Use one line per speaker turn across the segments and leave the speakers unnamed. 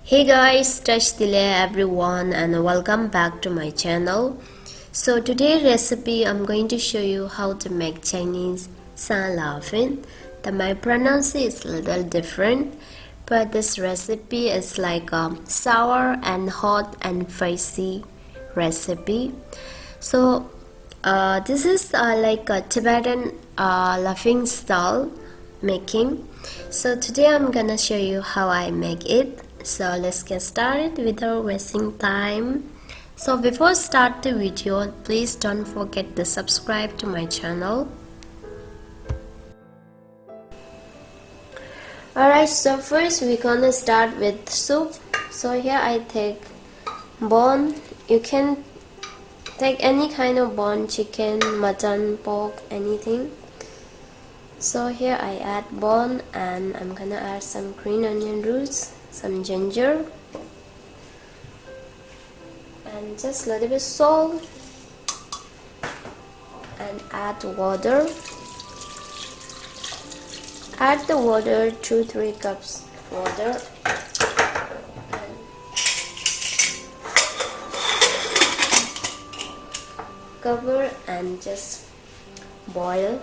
Hey guys, touch delay everyone and welcome back to my channel. So today's recipe I'm going to show you how to make Chinese Suan La Fen. My pronunciation is a little different, but this recipe is like a sour and hot and spicy recipe. So this is like a Tibetan laughing style making. So today I'm gonna show you how I make it. So let's get started without wasting time. So before start the video, please don't forget to subscribe to my channel. Alright, so first we're gonna start with soup. So here I take bone. You can take any kind of bone, chicken, mutton, pork, anything. So here I add bone and I'm gonna add some green onion roots, some ginger, and just a little bit salt, and add water. Add the water, 2-3 cups water, and cover and just boil.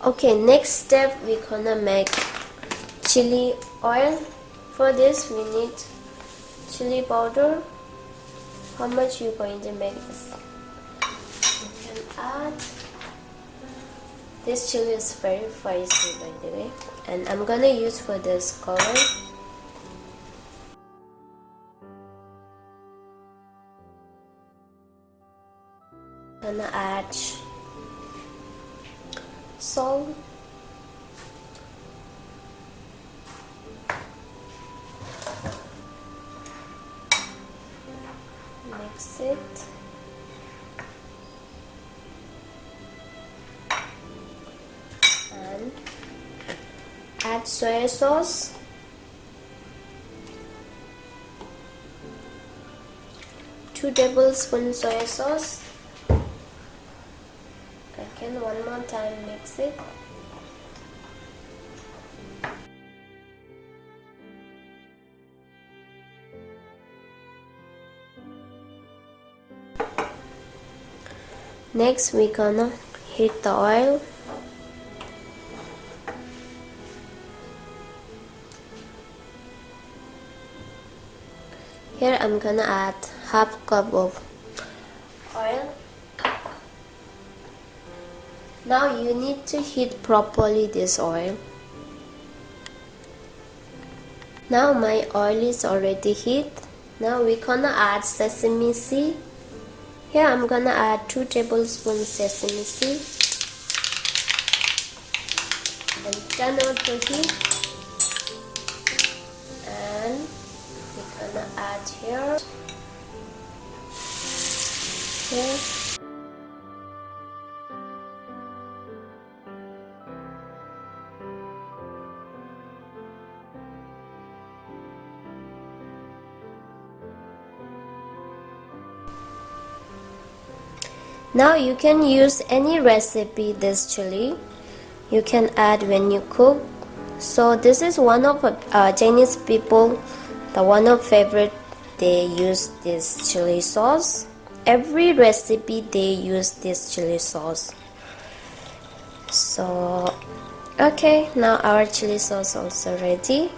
Okay, next step we're gonna make chili oil. For this we need chili powder. How much you're going to make this? You can add. This chili is very spicy by the way, and I'm gonna use for this color. Gonna add salt, mix it, and add soy sauce, 2 tablespoons soy sauce. Again, one more time, mix it. Next, we're gonna heat the oil. Here I'm gonna add half cup of oil. Now you need to heat properly this oil. Now my oil is already heat. Now we're gonna add sesame seed. Here I'm gonna add 2 tablespoons sesame seed and turn on the heat, and we're gonna add here. Now you can use any recipe this chili. You can add when you cook. So this is one of Chinese people, the one of favorite. They use this chili sauce. Every recipe they use this chili sauce. So okay, now our chili sauce also ready.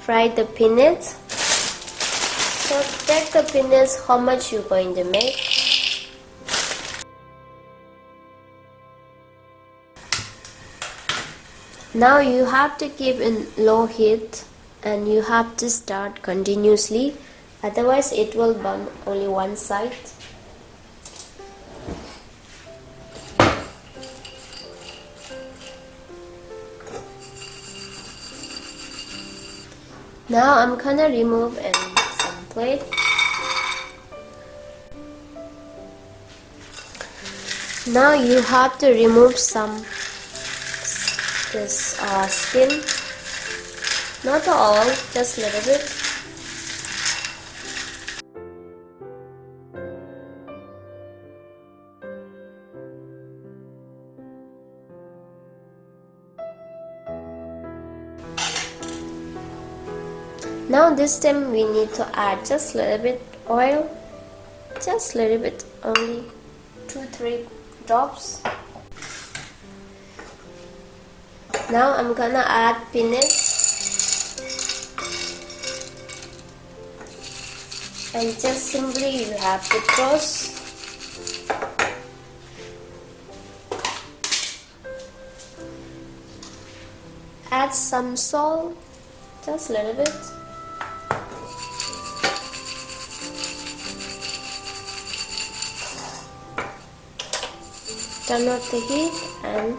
Fry the peanuts. So take the peanuts, how much you're going to make. Now you have to keep in low heat and you have to start continuously, otherwise it will burn only one side. Now I'm gonna remove in some plate. Now you have to remove some this skin, not all, just a little bit. Now this time we need to add just a little bit oil, just a little bit, only 2-3 drops. Now I'm gonna add peanuts, and just simply you have to toast. Add some salt, just a little bit. Turn off the heat and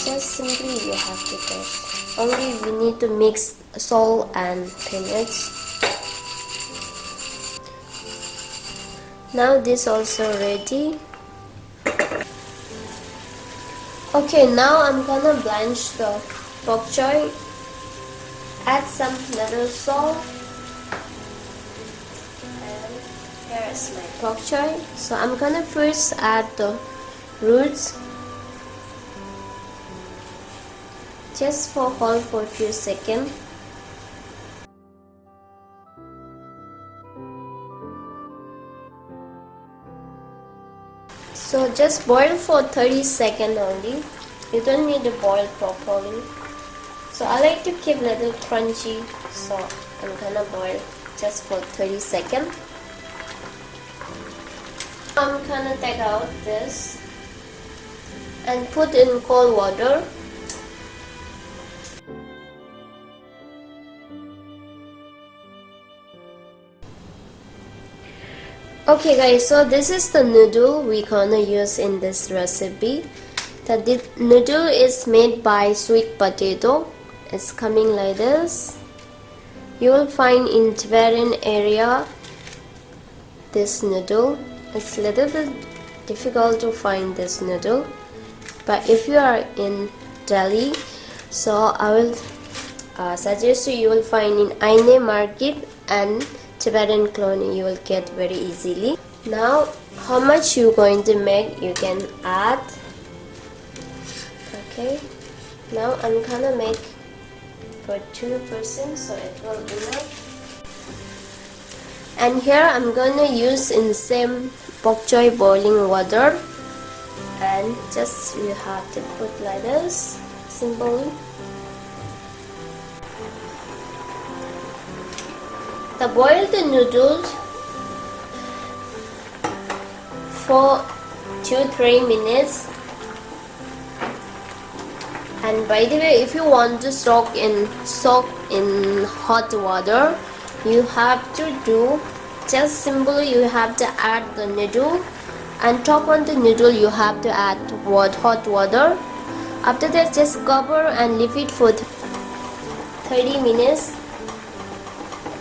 just simply you have to toast. Only we need to mix salt and peanuts. Now this also ready. Okay, now I'm gonna blanch the bok choy. Add some little salt. And here is my bok choy. So I'm gonna first add the roots. Just hold for a few seconds. So just boil for 30 seconds only. You don't need to boil properly. So I like to keep a little crunchy, so I'm gonna boil just for 30 seconds. I'm gonna take out this and put in cold water. Okay guys, so this is the noodle we gonna use in this recipe. The noodle is made by sweet potato. It's coming like this. You will find in Tibetan area this noodle. It's a little bit difficult to find this noodle, but if you are in Delhi, so I will suggest you will find in Aine market and Tibetan colony you will get very easily. Now how much you going to make you can add. Okay, now I'm gonna make for 2 persons, so it will be enough. And here I'm gonna use in same bok choy boiling water, and just you have to put like this simply. The boil the noodles for 2-3 minutes. And by the way, if you want to soak in hot water, you have to do just simply you have to add the noodle, and top on the noodle you have to add hot water. After that, just cover and leave it for 30 minutes.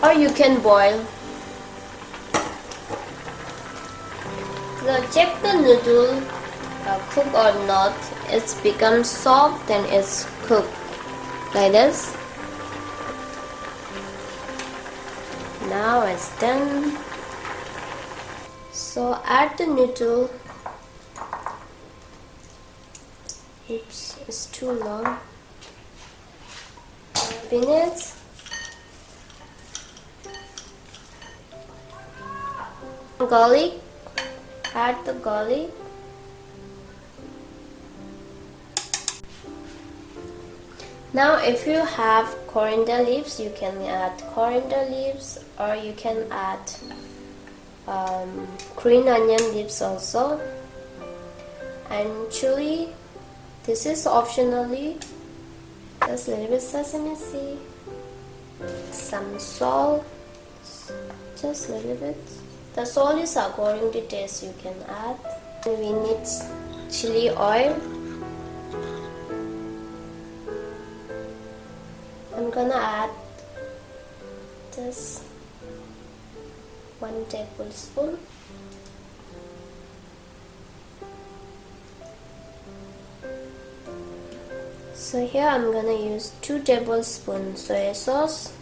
Or you can boil. So check the noodle cook or not. It's become soft, then it's cooked like this. Now it's done. So add the noodle. Oops, it's too long. Peanuts. Garlic, add the garlic. Now if you have coriander leaves, you can add coriander leaves, or you can add green onion leaves also. And chili, this is optionally. Just a little bit sesame seed, some salt, just a little bit. The salt is according to taste, you can add. We need chili oil. I'm gonna add just 1 tablespoon. So here I'm gonna use 2 tablespoons soy sauce.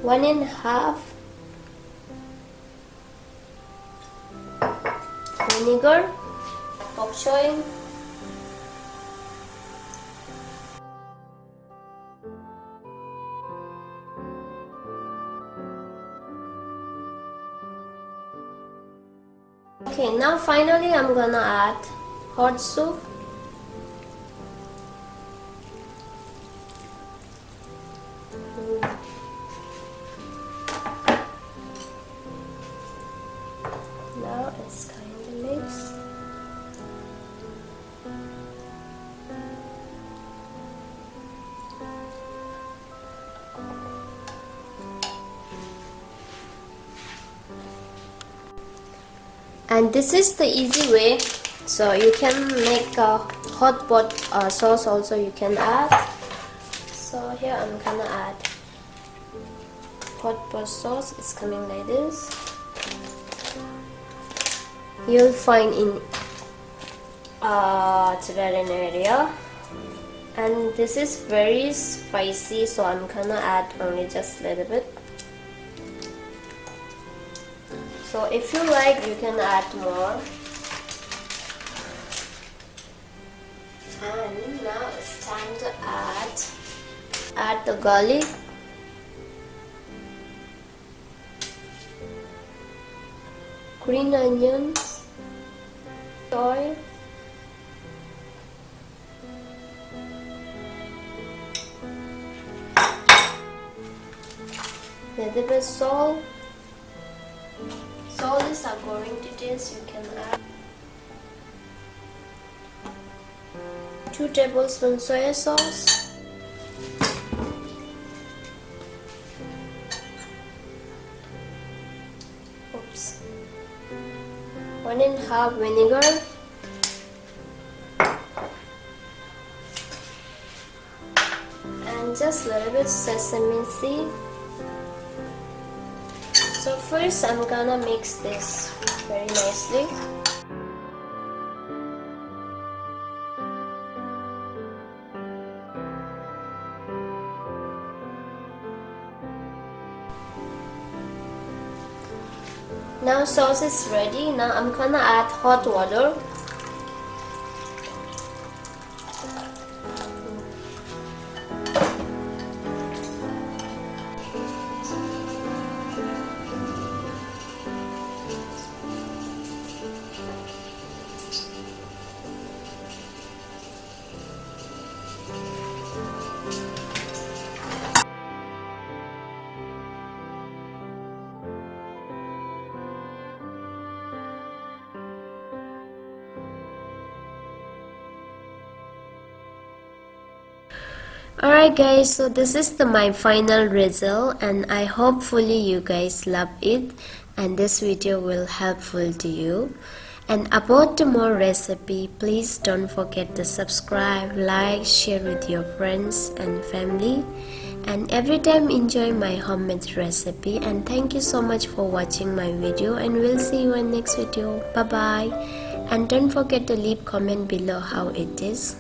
One and a half vinegar, bok choy, Okay, now finally I'm gonna add hot soup. Now it's kind of mixed. And this is the easy way, so you can make a hot pot sauce also you can add. So here I'm gonna add hot pot sauce. It's coming like this. You'll find in Tibetan area, and this is very spicy, so I'm gonna add only just a little bit. So if you like, you can add more. And now it's time to add the garlic, green onions, oil, little bit salt. Salt is according to taste. You can add 2 tablespoons soy sauce, oops, 1½ vinegar, and just a little bit sesame seed. So first I'm gonna mix this very nicely. Now sauce is ready. Now I'm gonna add hot water. Alright guys, so this is my final result, and I hopefully you guys love it and this video will helpful to you. And about the more recipe, please don't forget to subscribe, like, share with your friends and family, and every time enjoy my homemade recipe. And thank you so much for watching my video, and we'll see you in next video. Bye bye, and don't forget to leave comment below how it is.